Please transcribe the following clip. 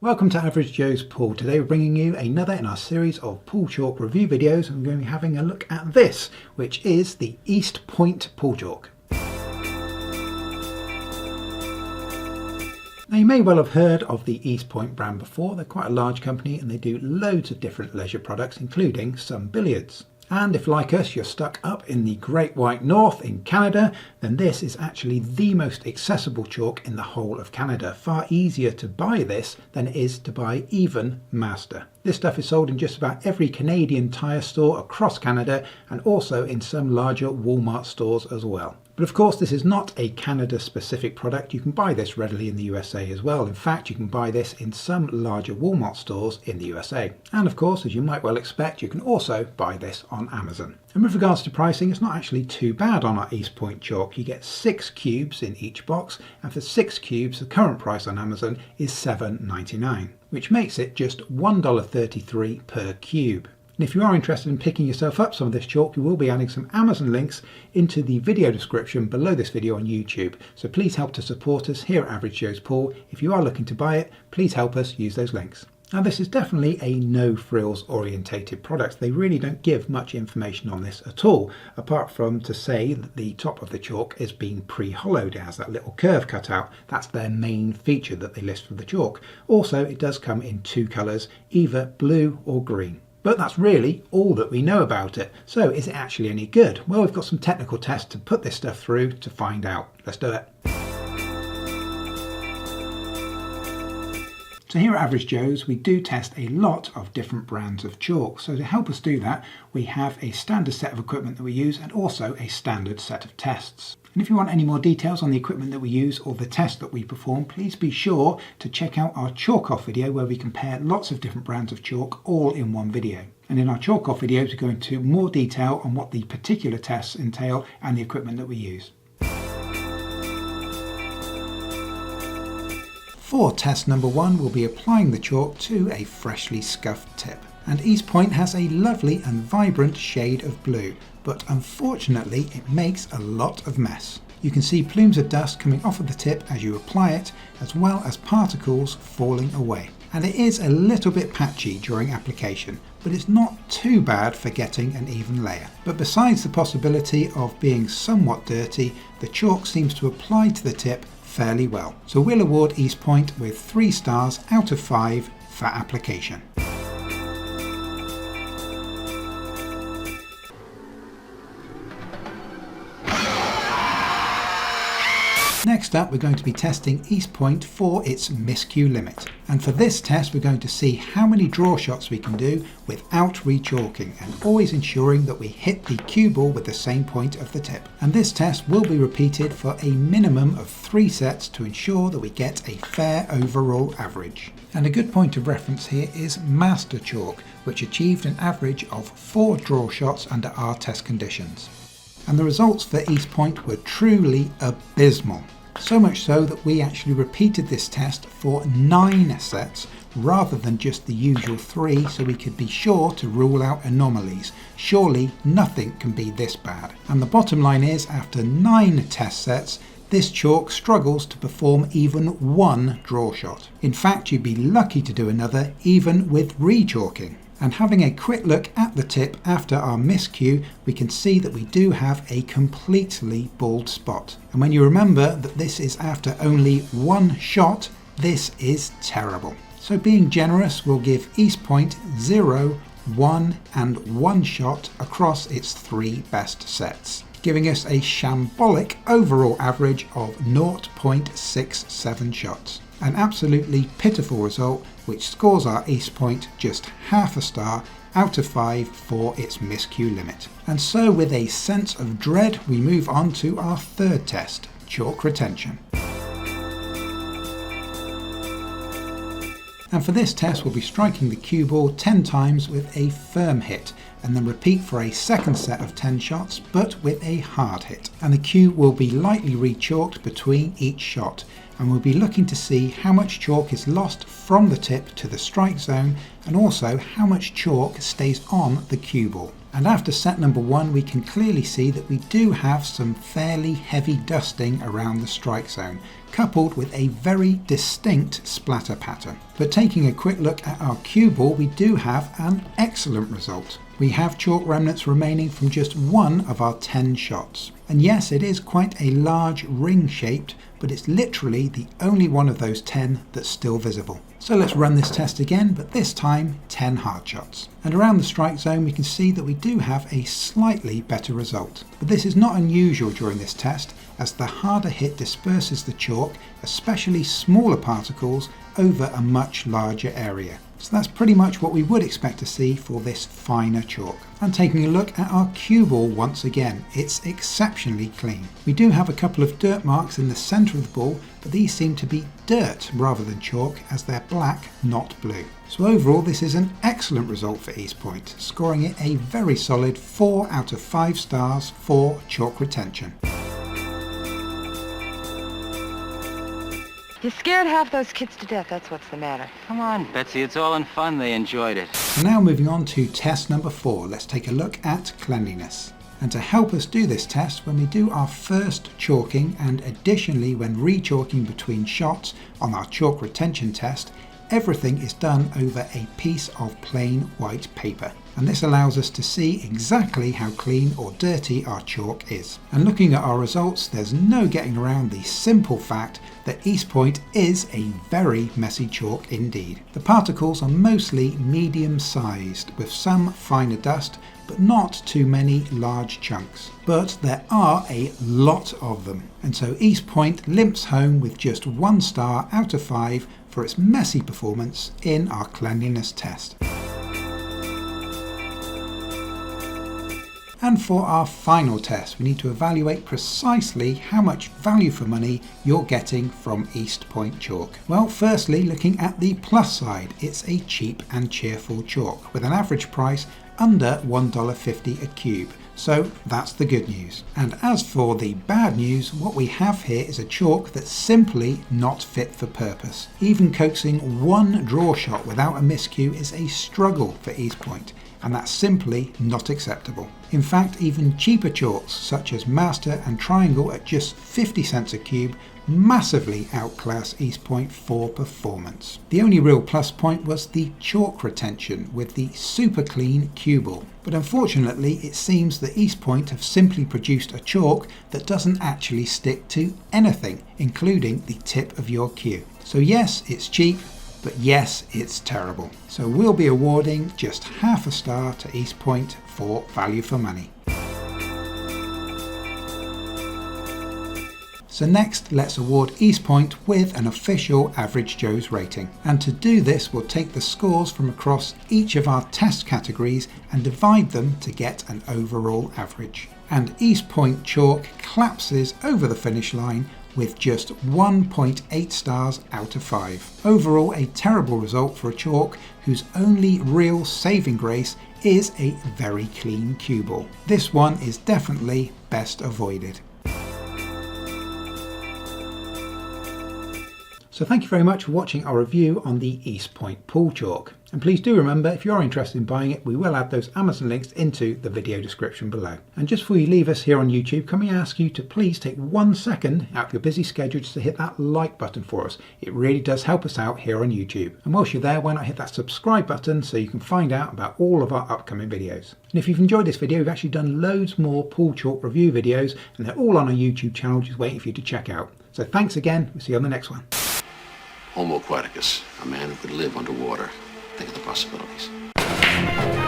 Welcome to Average Joe's Pool. Today we're bringing you another in our series of pool chalk review videos, and we're going to be having a look at this, which is the East Point pool chalk. Now you may well have heard of the East Point brand before. They're quite a large company and they do loads of different leisure products, including some billiards. And if, like us, you're stuck up in the Great White North in Canada, then this is actually the most accessible chalk in the whole of Canada. Far easier to buy this than it is to buy even Master. This stuff is sold in just about every Canadian tyre store across Canada and also in some larger Walmart stores as well. But of course, this is not a Canada-specific product. You can buy this readily in the USA as well. In fact, you can buy this in some larger Walmart stores in the USA. And of course, as you might well expect, you can also buy this on Amazon. And with regards to pricing, it's not actually too bad on our East Point chalk. You get 6 cubes in each box, and for 6 cubes, the current price on Amazon is $7.99, which makes it just $1.33 per cube. And if you are interested in picking yourself up some of this chalk, we will be adding some Amazon links into the video description below this video on YouTube. So please help to support us here at Average Joe's Pool. If you are looking to buy it, please help us use those links. Now this is definitely a no frills orientated product. They really don't give much information on this at all, apart from to say that the top of the chalk is being pre-hollowed. It has that little curve cut out. That's their main feature that they list for the chalk. Also, it does come in 2 colours, either blue or green. But that's really all that we know about it. So is it actually any good? Well, we've got some technical tests to put this stuff through to find out. Let's do it. So here at Average Joe's, we do test a lot of different brands of chalk. So to help us do that, we have a standard set of equipment that we use and also a standard set of tests. And if you want any more details on the equipment that we use or the test that we perform, please be sure to check out our chalk off video where we compare lots of different brands of chalk all in one video. And in our chalk off videos, we go into more detail on what the particular tests entail and the equipment that we use. For test number 1, we'll be applying the chalk to a freshly scuffed tip. And East Point has a lovely and vibrant shade of blue, but unfortunately it makes a lot of mess. You can see plumes of dust coming off of the tip as you apply it, as well as particles falling away. And it is a little bit patchy during application, but it's not too bad for getting an even layer. But besides the possibility of being somewhat dirty, the chalk seems to apply to the tip fairly well. So we'll award East Point with 3 stars out of 5 for application. Next up, we're going to be testing East Point for its miscue limit. And for this test, we're going to see how many draw shots we can do without re-chalking, and always ensuring that we hit the cue ball with the same point of the tip. And this test will be repeated for a minimum of 3 sets to ensure that we get a fair overall average. And a good point of reference here is Master chalk, which achieved an average of 4 draw shots under our test conditions. And the results for East Point were truly abysmal. So much so that we actually repeated this test for 9 sets rather than just the usual 3, so we could be sure to rule out anomalies. Surely nothing can be this bad. And the bottom line is, after 9 test sets, this chalk struggles to perform even 1 draw shot. In fact, you'd be lucky to do another even with re-chalking. And having a quick look at the tip after our miscue, we can see that we do have a completely bald spot. And when you remember that this is after only 1 shot, this is terrible. So being generous, we'll give East Point 0, 1 and 1 shot across its 3 best sets, giving us a shambolic overall average of 0.67 shots. An absolutely pitiful result, which scores our East Point just half a star out of 5 for its miscue limit. And so with a sense of dread, we move on to our 3rd test, chalk retention. And for this test, we'll be striking the cue ball 10 times with a firm hit, and then repeat for a second set of 10 shots, but with a hard hit. And the cue will be lightly re-chalked between each shot, and we'll be looking to see how much chalk is lost from the tip to the strike zone, and also how much chalk stays on the cue ball. And after set number 1, we can clearly see that we do have some fairly heavy dusting around the strike zone, coupled with a very distinct splatter pattern. But taking a quick look at our cue ball, we do have an excellent result. We have chalk remnants remaining from just one of our 10 shots. And yes, it is quite a large ring shaped, but it's literally the only one of those 10 that's still visible. So let's run this test again, but this time 10 hard shots. And around the strike zone we can see that we do have a slightly better result. But this is not unusual during this test, as the harder hit disperses the chalk, especially smaller particles, over a much larger area. So that's pretty much what we would expect to see for this finer chalk. And taking a look at our cue ball once again, it's exceptionally clean. We do have a couple of dirt marks in the centre of the ball, but these seem to be dirt rather than chalk, as they're black, not blue. So overall this is an excellent result for East Point, scoring it a very solid 4 out of 5 stars for chalk retention. You scared half those kids to death, that's what's the matter. Come on, Betsy, it's all in fun. They enjoyed it. So now moving on to test number 4, let's take a look at cleanliness. And to help us do this test, when we do our first chalking and additionally when re-chalking between shots on our chalk retention test, everything is done over a piece of plain white paper. And this allows us to see exactly how clean or dirty our chalk is. And looking at our results, there's no getting around the simple fact that East Point is a very messy chalk indeed. The particles are mostly medium sized, with some finer dust, but not too many large chunks. But there are a lot of them. And so East Point limps home with just 1 star out of 5 for its messy performance in our cleanliness test. And for our final test, we need to evaluate precisely how much value for money you're getting from East Point chalk. Well, firstly, looking at the plus side, it's a cheap and cheerful chalk with an average price under $1.50 a cube. So that's the good news. And as for the bad news, what we have here is a chalk that's simply not fit for purpose. Even coaxing one draw shot without a miscue is a struggle for East Point, and that's simply not acceptable. In fact, even cheaper chalks such as Master and Triangle at just 50 cents a cube massively outclass East Point for performance. The only real plus point was the chalk retention with the super clean cue ball. But unfortunately it seems that East Point have simply produced a chalk that doesn't actually stick to anything, including the tip of your cue. So yes, it's cheap, but yes, it's terrible. So we'll be awarding just half a star to East Point for value for money. So next, let's award East Point with an official Average Joe's rating. And to do this, we'll take the scores from across each of our test categories and divide them to get an overall average. And East Point chalk collapses over the finish line with just 1.8 stars out of 5. Overall, a terrible result for a chalk whose only real saving grace is a very clean cue ball. This one is definitely best avoided. So thank you very much for watching our review on the East Point pool chalk. And please do remember, if you're interested in buying it, we will add those Amazon links into the video description below. And just before you leave us here on YouTube, can we ask you to please take 1 second out of your busy schedule just to hit that like button for us. It really does help us out here on YouTube. And whilst you're there, why not hit that subscribe button so you can find out about all of our upcoming videos. And if you've enjoyed this video, we've actually done loads more pool chalk review videos, and they're all on our YouTube channel just waiting for you to check out. So thanks again, we'll see you on the next one. Homo aquaticus, a man who could live underwater. Think of the possibilities.